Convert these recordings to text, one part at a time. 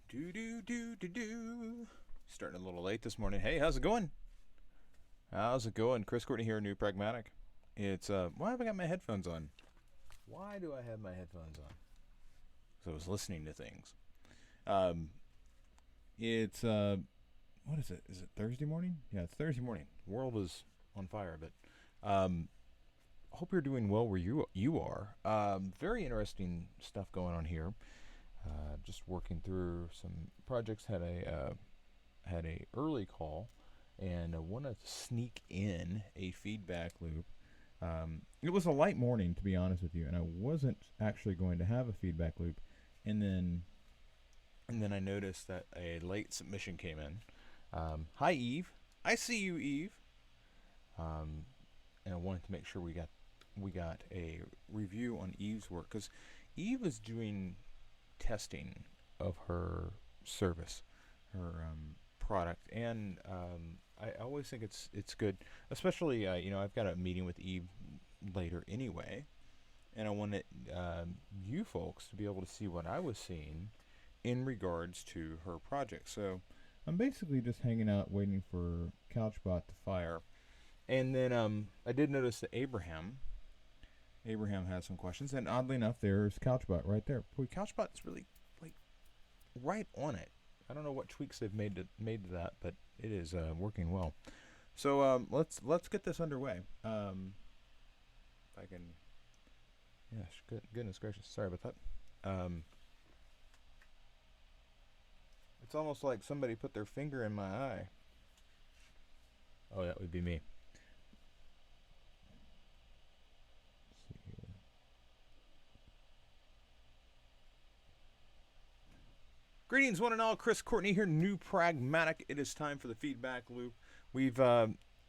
Do. Starting a little late this morning. Hey, how's it going? How's it going? Chris Courtney here, New Pragmatic. It's why have I got my headphones on? Why do I have my headphones on? Because I was listening to things. Um, it's what is it? Is it Thursday morning? Yeah, it's Thursday morning. The world is on fire, but hope you're doing well where you are. Very interesting stuff going on here. Just working through some projects. Had a early call, and I want to sneak in a feedback loop. It was a light morning, to be honest with you, and I wasn't actually going to have a feedback loop, and then I noticed that a late submission came in. Hi, Eve. I see you, Eve. And I wanted to make sure we got a review on Eve's work because Eve is doing testing of her service, her product, and I always think it's good, especially I've got a meeting with Eve later anyway, and I wanted you folks to be able to see what I was seeing in regards to her project. So I'm basically just hanging out waiting for CouchBot to fire, and then I did notice that Abraham has some questions, and oddly enough, there's CouchBot right there. Boy, CouchBot's really like right on it. I don't know what tweaks they've made to that, but it is working well. So let's get this underway. If I can, yes, goodness gracious, sorry about that. It's almost like somebody put their finger in my eye. Oh, that would be me. Let's see here. Greetings, one and all. Chris Courtney here, New Pragmatic. It is time for the feedback loop. We've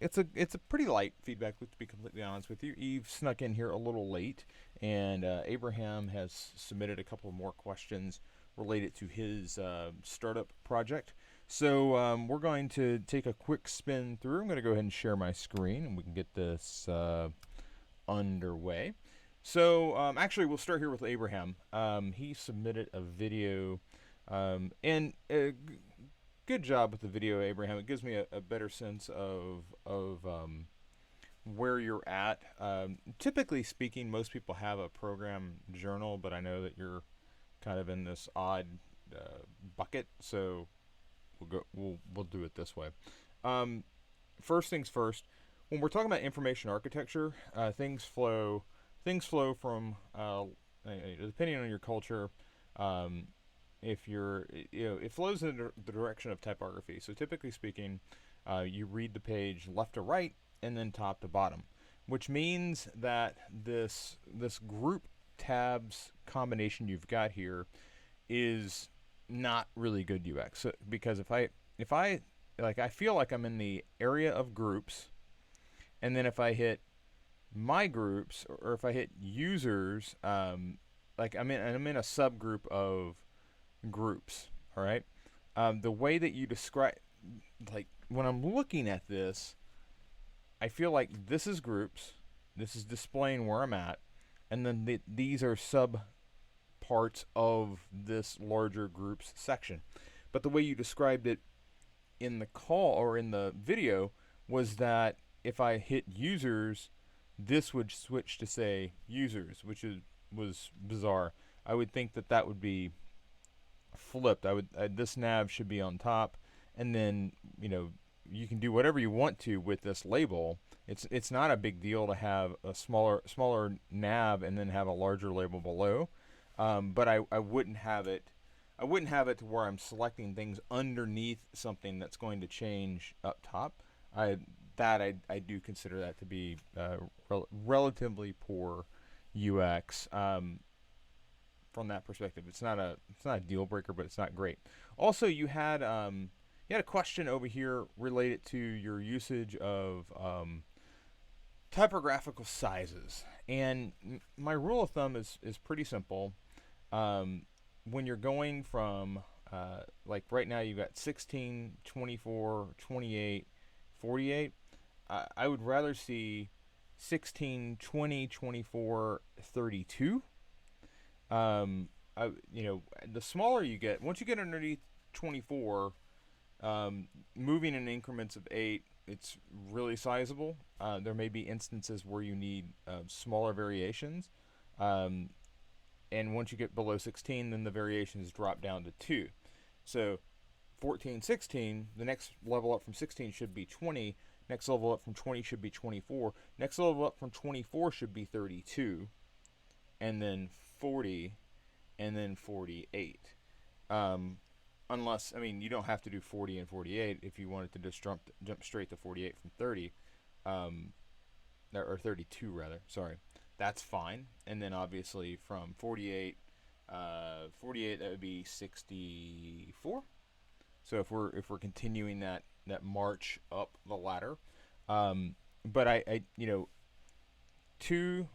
it's a pretty light feedback loop, to be completely honest with you. Eve snuck in here a little late, and Abraham has submitted a couple more questions related to his startup project. So we're going to take a quick spin through. I'm going to go ahead and share my screen, and we can get this underway. So actually, we'll start here with Abraham. He submitted a video. And good job with the video, Abraham. It gives me a better sense of where you're at. Typically speaking, most people have a program journal, but I know that you're kind of in this odd bucket, so we'll do it this way. First things first. When we're talking about information architecture, things flow from depending on your culture. If you're, it flows in the direction of typography. So typically speaking, you read the page left to right and then top to bottom, which means that this group tabs combination you've got here is not really good UX. So, because if I like, I feel like I'm in the area of groups, and then if I hit my groups, or if I hit users, like I'm in a subgroup of groups. All right. The way that you describe, like when I'm looking at this, I feel like this is groups, this is displaying where I'm at, and then these are sub parts of this larger groups section. But the way you described it in the call or in the video was that if I hit users, this would switch to say users, which was bizarre. I would think that would be flipped. This nav should be on top, and then you can do whatever you want to with this label. It's not a big deal to have a smaller nav and then have a larger label below, but I wouldn't have it. I wouldn't have it to where I'm selecting things underneath something that's going to change up top. I do consider that to be relatively poor UX. From that perspective, it's not a deal breaker, but it's not great. Also, you had a question over here related to your usage of typographical sizes, and my rule of thumb is pretty simple. When you're going from like right now, you've got 16, 24, 28, 48. I would rather see 16, 20, 24, 32. the smaller you get, once you get underneath 24, moving in increments of 8, it's really sizable. There may be instances where you need smaller variations. Um, and once you get below 16, then the variations drop down to 2. So 14, 16, the next level up from 16 should be 20. Next level up from 20 should be 24. Next level up from 24 should be 32. And then 40. And then 48. Unless, I mean, you don't have to do 40 and 48 if you wanted to just jump straight to 48 from 30. Or 32, rather. Sorry. That's fine. And then obviously from 48, 48, that would be 64. So if we're continuing that march up the ladder, but I two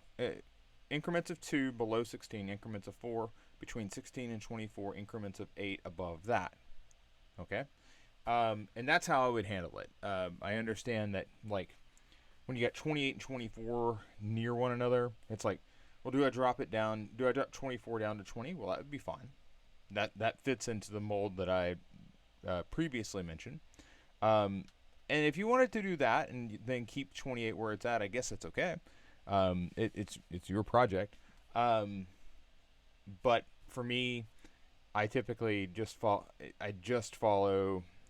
increments of 2 below 16, increments of 4 between 16 and 24, increments of 8 above that. Okay, and that's how I would handle it. I understand that, like, when you got 28 and 24 near one another, it's like, well, do I drop it down? Do I drop 24 down to 20? Well, that would be fine. That fits into the mold that I previously mentioned. And if you wanted to do that and then keep 28 where it's at, I guess it's okay. It's your project. But for me, I typically just follow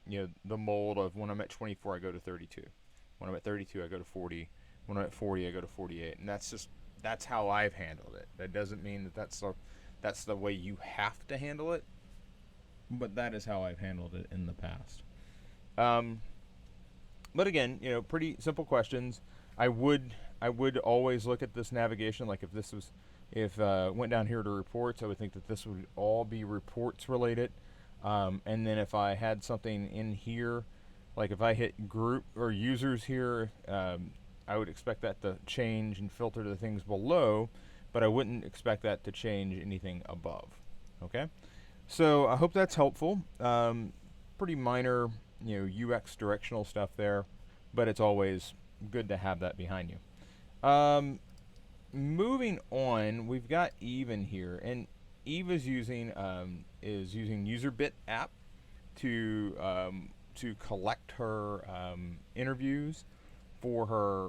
the mold of when I'm at 24, I go to 32. When I'm at 32, I go to 40. When I'm at 40, I go to 48. And that's how I've handled it. That doesn't mean that that's the way you have to handle it, but that is how I've handled it in the past. But again, pretty simple questions. I would always look at this navigation, like if went down here to reports, I would think that this would all be reports related. And then if I had something in here, like if I hit group or users here, I would expect that to change and filter the things below, but I wouldn't expect that to change anything above. Okay, so I hope that's helpful. Pretty minor, UX directional stuff there, but it's always good to have that behind you. Moving on, we've got Eve in here, and Eve is using UserBit app to collect her interviews for her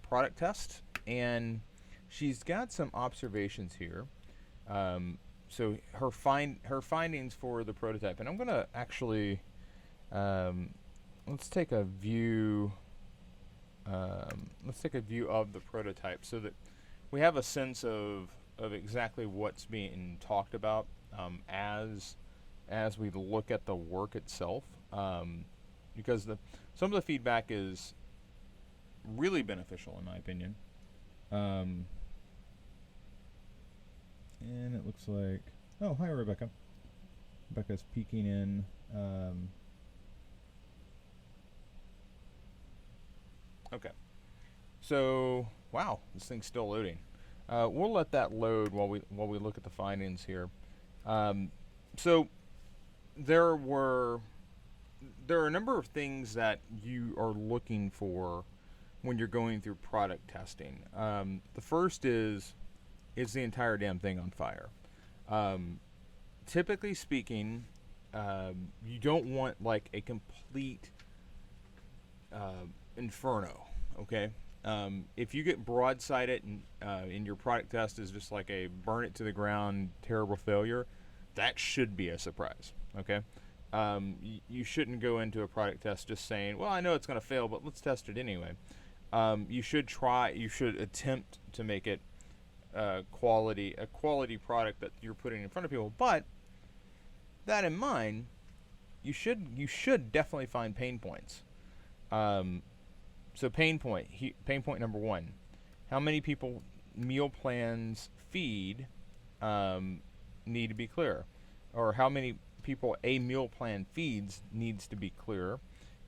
product test, and she's got some observations here. So her findings for the prototype, and I'm gonna actually let's take a view. Let's take a view of the prototype so that we have a sense of exactly what's being talked about as we look at the work itself, because some of the feedback is really beneficial in my opinion. And it looks like, oh, hi Rebecca. Rebecca's peeking in. Okay. So, wow, this thing's still loading. We'll let that load while we look at the findings here. So there are a number of things that you are looking for when you're going through product testing. The first is the entire damn thing on fire? Typically speaking, you don't want like a complete inferno, okay? If you get broadsided and your product test is just like a burn it to the ground terrible failure, that should be a surprise, okay? You shouldn't go into a product test just saying, well, I know it's going to fail, but let's test it anyway. You should attempt to make it a quality product that you're putting in front of people. But that in mind, you should definitely find pain points. So pain point number 1: how many people meal plans feed need to be clear, or how many people a meal plan feeds needs to be clear.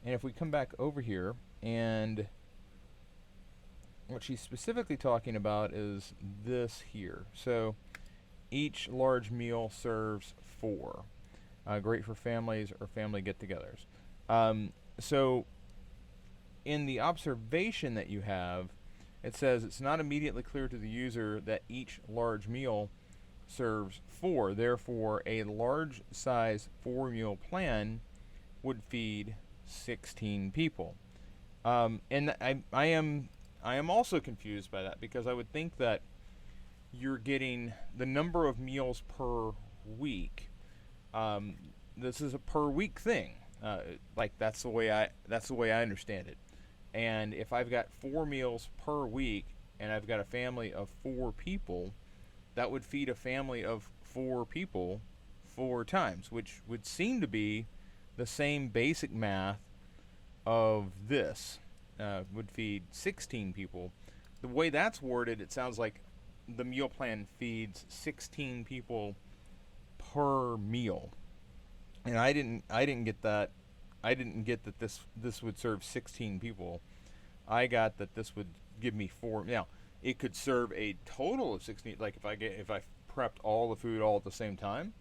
And if we come back over here, and what she's specifically talking about is this here. So each large meal serves 4. Great for families or family get-togethers. So in the observation that you have, it says it's not immediately clear to the user that each large meal serves 4. Therefore, a large size 4-meal plan would feed 16 people. And I am also confused by that, because I would think that you're getting the number of meals per week. Um, this is a per week thing. Like that's the way I understand it. And if I've got 4 meals per week and I've got a family of 4 people, that would feed a family of 4 people 4 times, which would seem to be the same basic math of this. Would feed 16 people. The way that's worded, it sounds like the meal plan feeds 16 people per meal, and I didn't get that. I didn't get that this would serve 16 people. I got that this would give me 4. Now, it could serve a total of 16. Like if I prepped all the food all at the same time,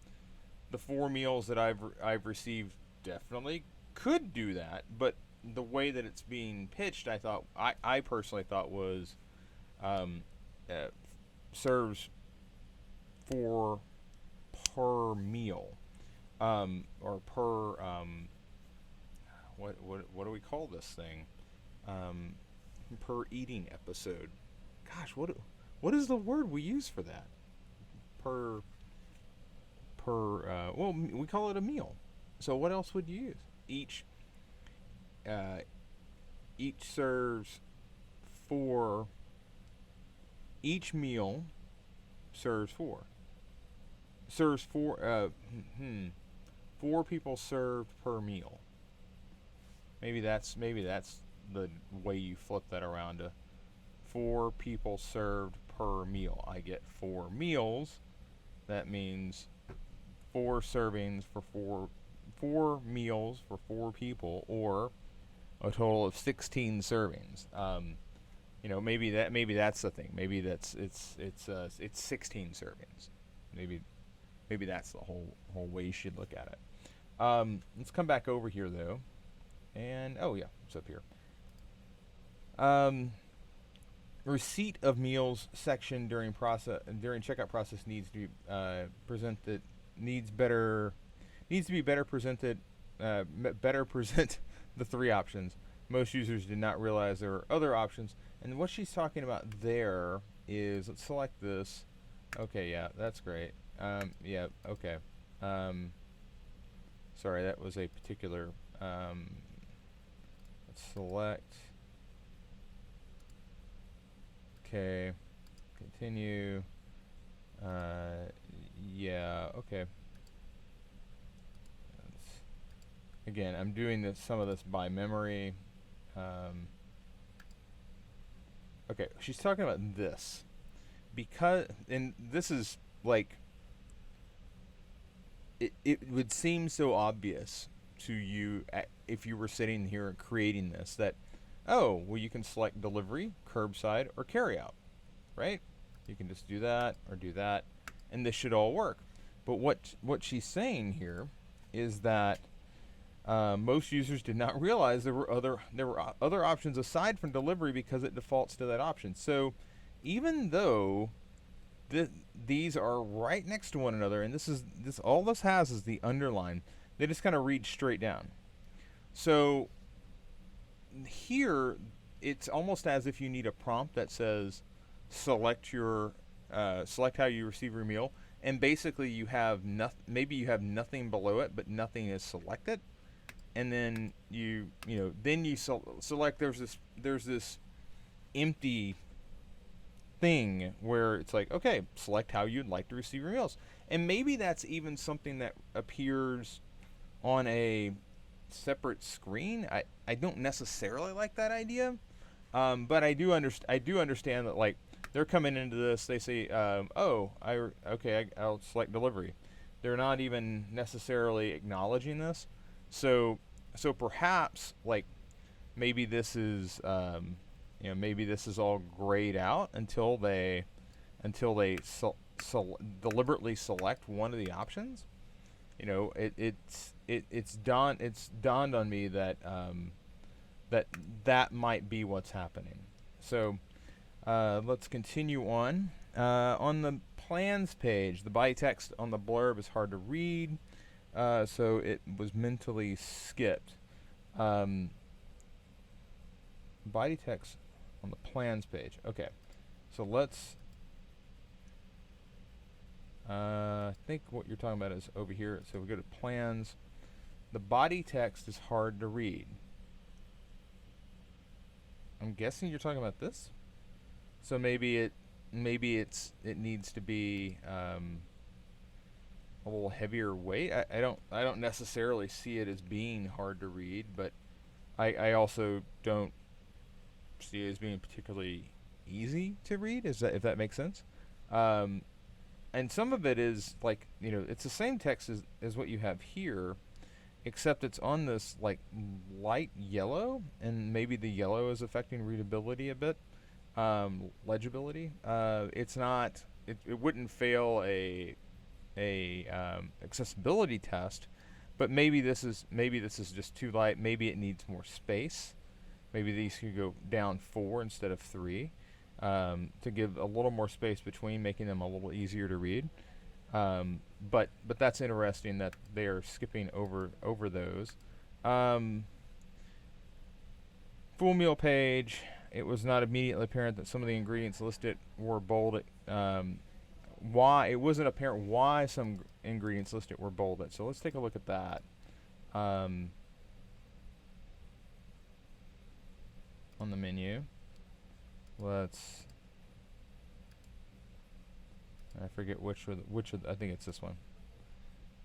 the 4 meals that I've received definitely could do that. But the way that it's being pitched, I personally thought was um, uh, serves 4 per meal, or per what do we call this thing? Um, per eating episode. Gosh, what is the word we use for that? Per well, we call it a meal. So what else would you use? Uh, each serves 4. Each meal serves 4. Serves 4. 4 people served per meal. Maybe that's the way you flip that around to 4 people served per meal. I get 4 meals. That means 4 servings for 4 meals for 4 people, or a total of 16 servings. Maybe that's the thing. Maybe it's 16 servings. Maybe that's the whole way you should look at it. Let's come back over here though, and oh yeah, it's up here. Um, Receipt of meals section during checkout process needs to be presented needs to be better presented. Better present the 3 options. Most users did not realize there were other options. And what she's talking about there is, let's select this. Okay, yeah, that's great. Yeah, okay. Sorry, that was a particular. Let's select. Okay, continue. Yeah, okay. Again, I'm doing some of this by memory. Okay, she's talking about this and this is like, it would seem so obvious to you if you were sitting here and creating this, that, oh, well, you can select delivery, curbside, or carryout, right? You can just do that or do that, and this should all work. But what she's saying here is that most users did not realize there were other options aside from delivery, because it defaults to that option. So even though these are right next to one another, and all this has is the underline, they just kind of read straight down. So here, it's almost as if you need a prompt that says select how you receive your meal, and basically you have maybe you have nothing below it, but nothing is selected, and then you select. There's this empty thing where it's like, okay, select how you'd like to receive your meals, and maybe that's even something that appears on a separate screen. I don't necessarily like that idea, but I do understand that, like, they're coming into this, they say, I'll select delivery. They're not even necessarily acknowledging this, so perhaps, like, maybe this is maybe this is all grayed out until they deliberately select one of the options. It's dawned on me that that might be what's happening. So let's continue on. On the plans page, the body text on the blurb is hard to read, so it was mentally skipped. Body text on the plans page. Okay, so let's. I think what you're talking about is over here. So we go to plans. The body text is hard to read. I'm guessing you're talking about this. So maybe it needs to be a little heavier weight. I don't necessarily see it as being hard to read, but I also don't see it as being particularly easy to read. If that makes sense? And some of it is like, it's the same text as what you have here, except it's on this like light yellow, and maybe the yellow is affecting readability a bit, legibility. It's not. It wouldn't fail a accessibility test, but maybe this is just too light. Maybe it needs more space. Maybe these could go down 4 instead of 3, to give a little more space between, making them a little easier to read. But that's interesting that they are skipping over those. Full meal page. It was not immediately apparent that some of the ingredients listed were bolded. Why it wasn't apparent why some ingredients listed were bolded. So let's take a look at that. On the menu, let's. I forget which I think it's this one.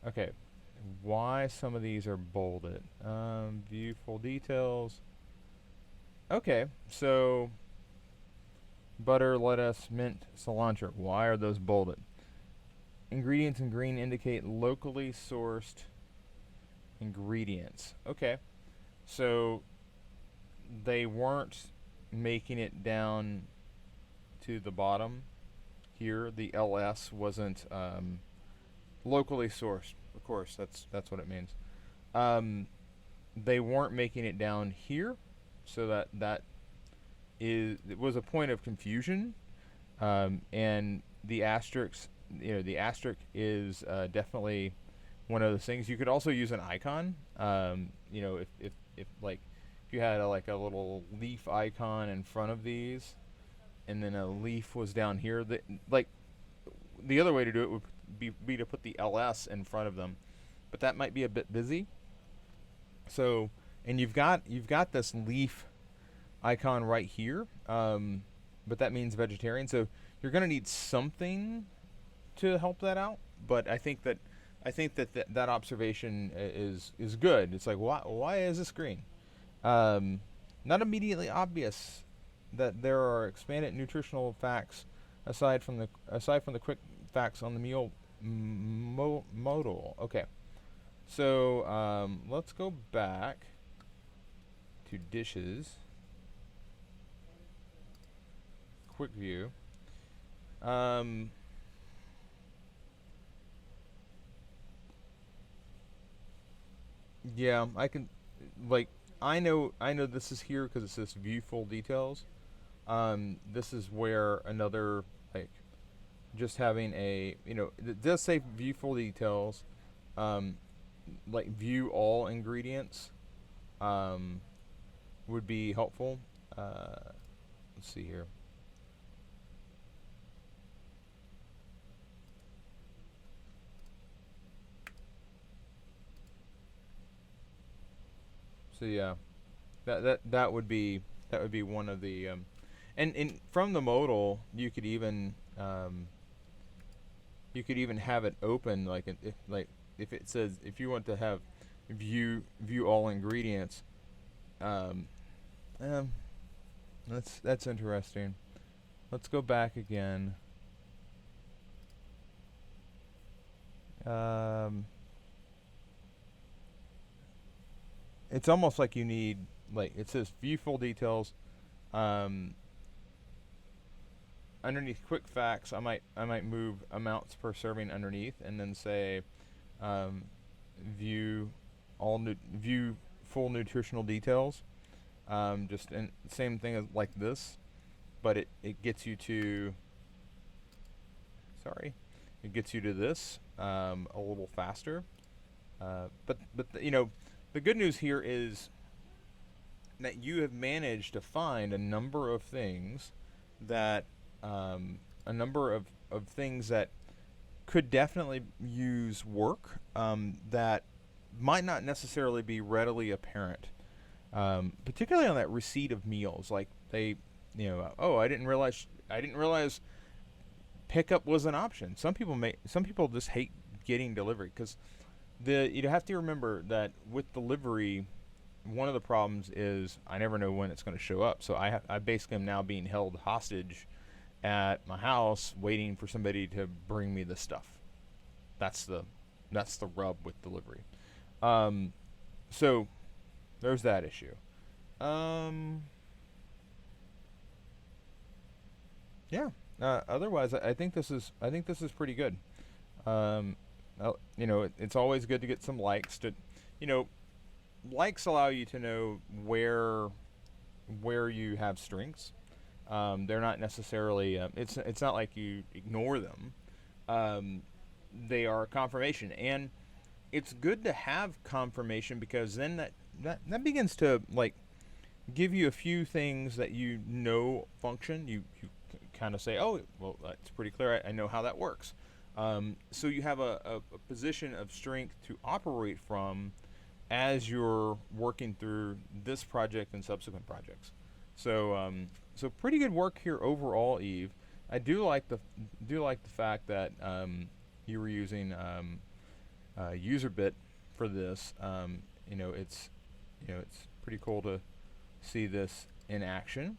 Okay, why some of these are bolded? View full details. Okay, so butter, lettuce, mint, cilantro. Why are those bolded? Ingredients in green indicate locally sourced ingredients. Okay, so they weren't making it down to the bottom. Here, the LS wasn't locally sourced. Of course, that's what it means. They weren't making it down here, so it was a point of confusion. And the asterisk, the asterisk is definitely one of those things. You could also use an icon. If you had a little leaf icon in front of these, and then a leaf was down here. The other way to do it would be to put the LS in front of them, but that might be a bit busy. So, and you've got this leaf icon right here, but that means vegetarian. So you're going to need something to help that out. But I think that observation is good. It's like, why is this green? Not immediately obvious that there are expanded nutritional facts aside from the quick facts on the meal modal. Okay, so let's go back to dishes. Quick view. Yeah, I can, I know this is here because it says view full details. This is where another, just having it does say view full details, view all ingredients, would be helpful. Let's see here. So yeah, that would be one of the and from the modal you could even have it open, if it says, if you want to have view all ingredients. That's interesting. Let's go back again. It's almost like you need, it says view full details. Underneath quick facts, I might move amounts per serving underneath, and then say view full nutritional details. Just and same thing as like this, but it gets you to sorry, it gets you to this a little faster. But you know, the good news here is that you have managed to find a number of things that a number of things that could definitely use work that might not necessarily be readily apparent, particularly on that receipt of meals. Like they, you know, oh, I didn't realize pickup was an option. Some people just hate getting delivery because you have to remember that with delivery, one of the problems is I never know when it's going to show up. So I basically am now being held hostage at my house waiting for somebody to bring me the stuff. That's the rub with delivery. So there's that issue. Yeah. Otherwise, I think this is pretty good. Um, you know, it's always good to get some likes. You know, likes allow you to know where you have strengths. They're not necessarily. It's not like you ignore them. Um, they are confirmation, and it's good to have confirmation because then that begins to like give you a few things that you know function. You kind of say, oh, well, it's pretty clear. I know how that works. So you have a position of strength to operate from as you're working through this project and subsequent projects. So pretty good work here overall, Eve. I do like the fact that you were using UserBit for this. It's pretty cool to see this in action.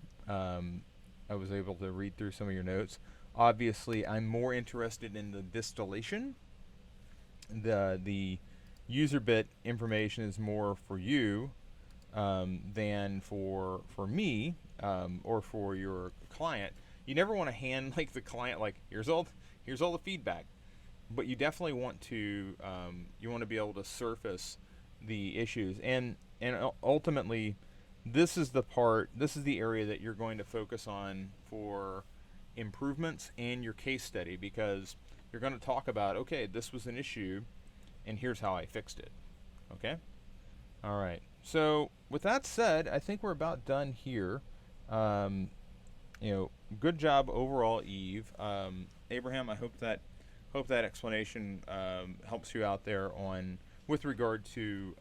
I was able to read through some of your notes. Obviously, I'm more interested in the distillation. The user bit information is more for you than for me or for your client. You never want to hand like the client like here's all the feedback, but you definitely want to be able to surface the issues and ultimately this is the area that you're going to focus on for improvements and your case study because you're going to talk about, okay, this was an issue and here's how I fixed it. Okay? All right. So with that said, I think we're about done here. Good job overall, Eve. Abraham, I hope that explanation helps you out there with regard to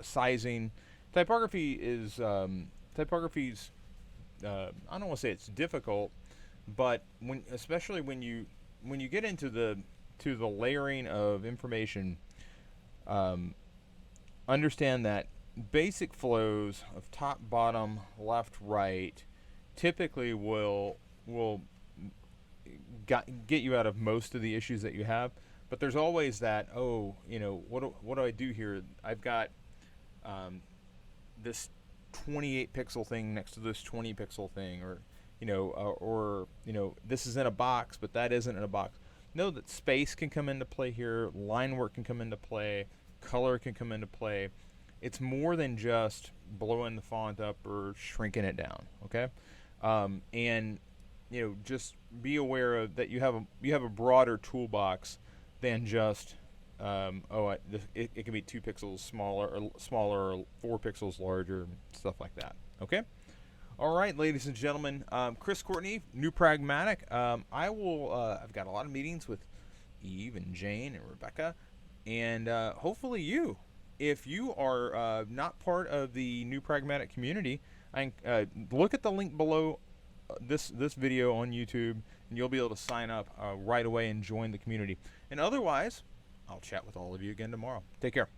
sizing. Typography's I don't want to say it's difficult, but especially when you get into the layering of information, understand that basic flows of top, bottom, left, right typically will get you out of most of the issues that you have. But there's always that, what do I do here? I've got this 28 pixel thing next to this 20 pixel thing, or this is in a box, but that isn't in a box. Know that space can come into play here, line work can come into play, color can come into play. It's more than just blowing the font up or shrinking it down. Okay, and just be aware of that. You have a broader toolbox than just it can be 2 pixels smaller or 4 pixels larger, stuff like that. Okay. All right, ladies and gentlemen, Chris Courtney, New Pragmatic. I've got a lot of meetings with Eve and Jane and Rebecca, and hopefully you. If you are not part of the New Pragmatic community, look at the link below this video on YouTube, and you'll be able to sign up right away and join the community. And otherwise, I'll chat with all of you again tomorrow. Take care.